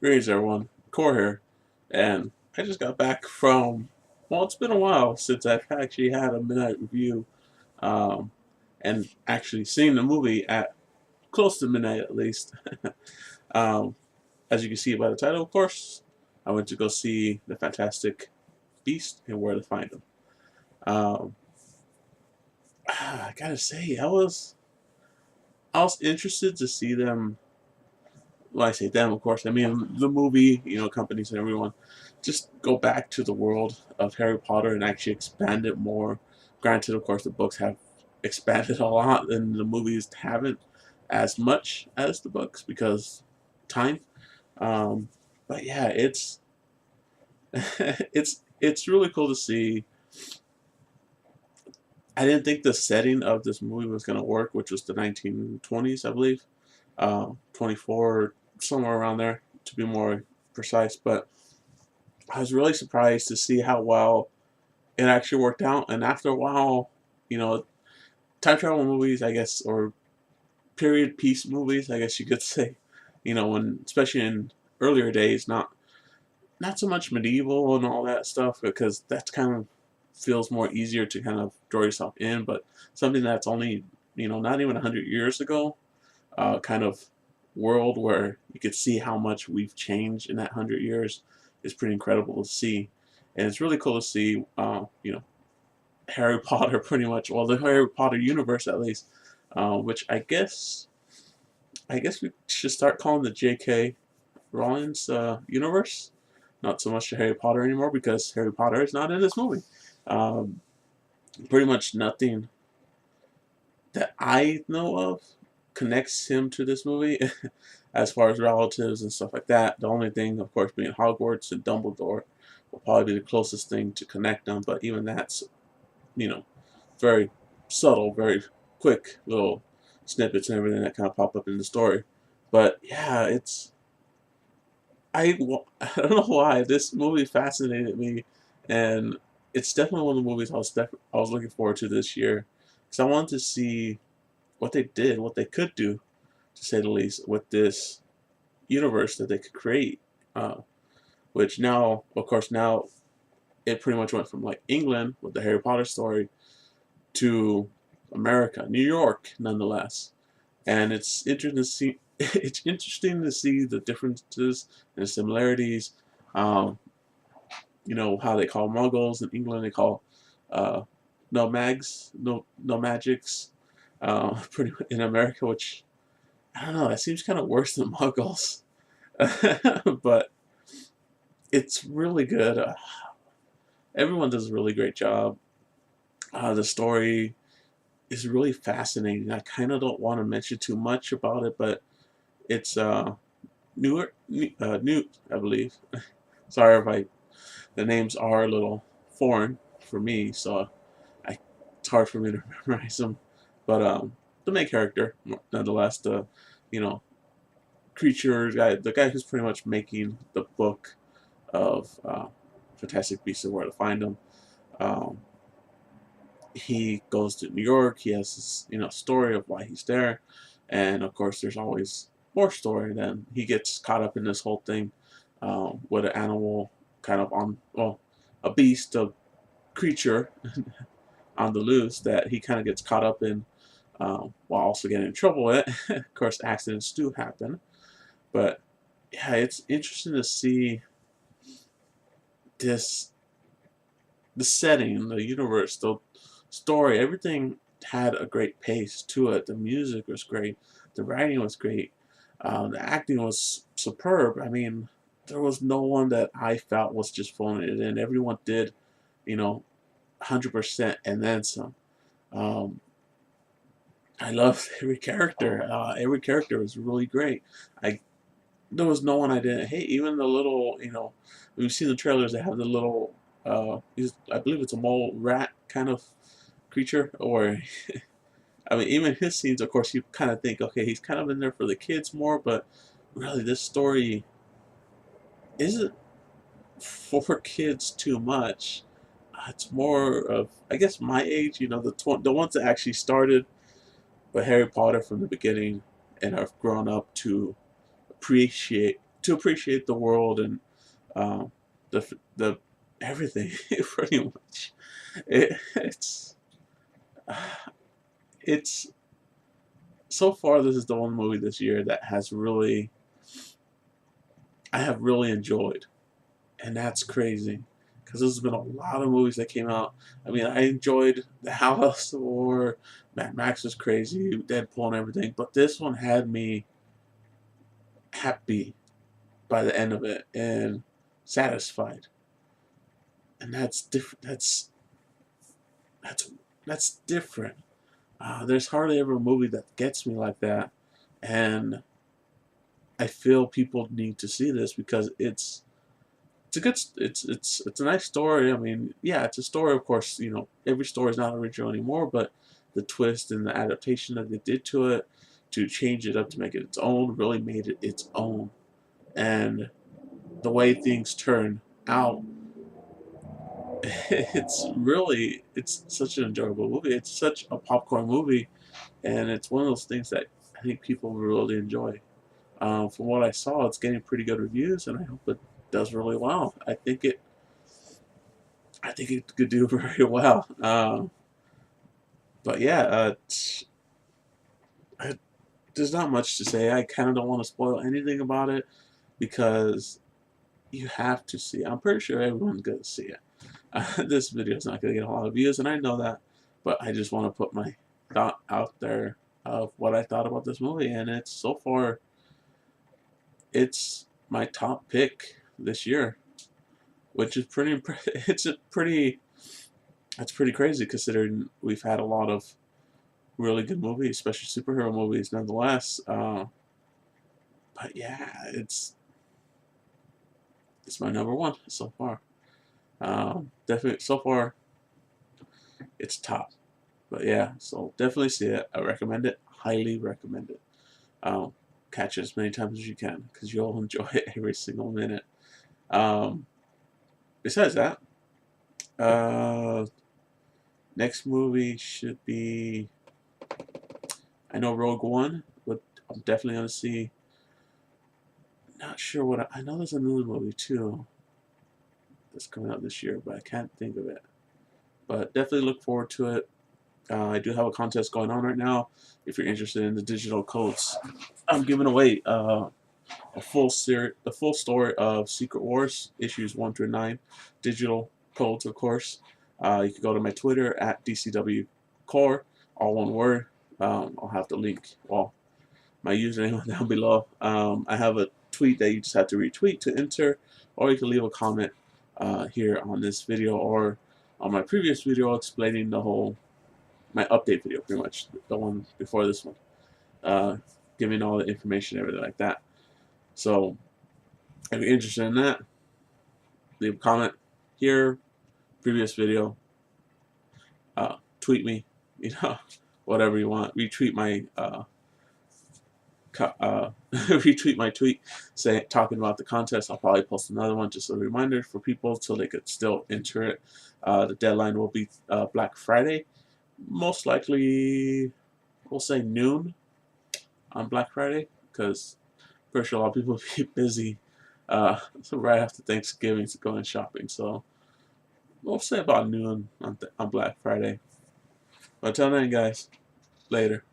Greetings, everyone. Core here, and I just got back from. Well, it's been a while since I've actually had a midnight review, um, and actually seen the movie at close to midnight at least. um, as you can see by the title, of course, I went to go see the Fantastic Beast and Where to Find Him. Um, I gotta say, I was interested to see them. Well, I say them, of course. I mean the movie, companies and everyone, just go back to the world of Harry Potter and actually expand it more. Granted, of course, the books have expanded a lot, and the movies haven't as much as the books because time. Um, but yeah, it's it's really cool to see. I didn't think the setting of this movie was going to work, which was the 1920s, I believe, 24, somewhere around there, to be more precise. But I was really surprised to see how well it actually worked out. And after a while, you know, time travel movies, I guess, or period piece movies, I guess you could say, when especially in earlier days, not so much medieval and all that stuff, because that's kind of feels more easier to kind of draw yourself in. But something that's only not even 100 years ago, kind of world where you could see how much we've changed in that 100 years is pretty incredible to see. And it's really cool to see, Harry Potter pretty much, well, the Harry Potter universe at least, which I guess we should start calling the J.K. Rowling's universe, not so much the Harry Potter anymore because Harry Potter is not in this movie. Um, Pretty much nothing that I know of connects him to this movie as far as relatives and stuff like that. The only thing, of course, being Hogwarts and Dumbledore will probably be the closest thing to connect them, but even that's, you know, very subtle, very quick little snippets and everything that kind of pop up in the story. But yeah, I don't know why this movie fascinated me, and it's definitely one of the movies I was looking forward to this year because I wanted to see what they did, what they could do, to say the least, with this universe that they could create. Uh, which now, of course, now it pretty much went from like England with the Harry Potter story to America, New York, nonetheless. And it's interesting to see. It's interesting to see the differences and the similarities. Um, how they call Muggles in England. They call uh, no mags, no magics. Pretty in America, which I don't know. That seems kind of worse than Muggles, but it's really good. Everyone does a really great job. The story is really fascinating. I kind of don't want to mention too much about it, but it's Newt, I believe. Sorry if the names are a little foreign for me, so it's hard for me to memorize them. But the main character, nonetheless, the you know creature guy, the guy who's pretty much making the book of Fantastic Beasts and Where to Find Them. Um, he goes to New York. He has this story of why he's there, and of course, there's always more story. Then he gets caught up in this whole thing with an animal, kind of on a beast, a creature on the loose that he kind of gets caught up in while also getting in trouble with it. Of course, accidents do happen, but yeah, it's interesting to see this the setting, the universe, the story, everything had a great pace to it. The music was great, the writing was great, the acting was superb. I mean, there was no one that I felt was just phoning it in. Everyone did, 100% and then some. Um, I loved every character. Every character was really great. I There was no one I didn't hate. Even the little, we've seen the trailers. They have the little, I believe it's a mole rat kind of creature. Or, I mean, even his scenes. Of course, you kind of think, okay, he's kind of in there for the kids more, but really, this story isn't for kids too much. It's more of, I guess, my age. The ones that actually started with Harry Potter from the beginning and have grown up to to appreciate the world and the everything pretty much. It's it's so far this is the one movie this year that has really I have really enjoyed, and that's crazy because there's been a lot of movies that came out. I mean, I enjoyed The House or Mad Max was crazy, Deadpool and everything, but this one had me happy by the end of it and satisfied, and that's different. That's that's different. There's hardly ever a movie that gets me like that, and I feel people need to see this because it's a good it's a nice story. I mean, yeah, it's a story. Of course, you know every story is not original anymore, but the twist and the adaptation that they did to it to change it up to make it its own really made it its own, and the way things turn out, it's such an enjoyable movie. It's such a popcorn movie, and it's one of those things that I think people will really enjoy. From what I saw, it's getting pretty good reviews, and I hope it does really well. I think it could do very well. But yeah, there's not much to say. I kind of don't want to spoil anything about it because you have to see it. I'm pretty sure everyone's gonna see it. This video is not gonna get a lot of views, and I know that, but I just want to put my thought out there of what I thought about this movie, and it's so far it's my top pick this year, which is pretty it's pretty crazy considering we've had a lot of really good movies, especially superhero movies, nonetheless. But yeah, it's my number one so far. Definitely so far, it's top. But yeah, so definitely see it. I recommend it. Highly recommend it. Um, Catch it as many times as you can because you'll enjoy it every single minute. Um, Besides that, uh, next movie should be. I know Rogue One, but I'm definitely gonna see. Not sure what I know. There's another movie too that's coming out this year, but I can't think of it. But definitely look forward to it. I do have a contest going on right now. If you're interested in the digital codes, I'm giving away the full story of Secret Wars issues 1 through 9, digital codes, of course. You can go to my Twitter at DCW Core, all one word. I'll have the link. Well, my username down below. I have a tweet that you just have to retweet to enter, or you can leave a comment here on this video or on my previous video explaining the whole my update video, pretty much the one before this one, giving all the information, everything like that. So if you're interested in that, leave a comment here, previous video, tweet me, you know, whatever you want. Retweet my retweet my tweet talking about the contest. I'll probably post another one, just a reminder for people so they could still enter it. The deadline will be Black Friday, most likely we'll say noon on Black Friday, because pretty sure a lot of people will be busy so right after Thanksgiving to go in shopping. So we'll say about noon on Black Friday. But until then, guys, later.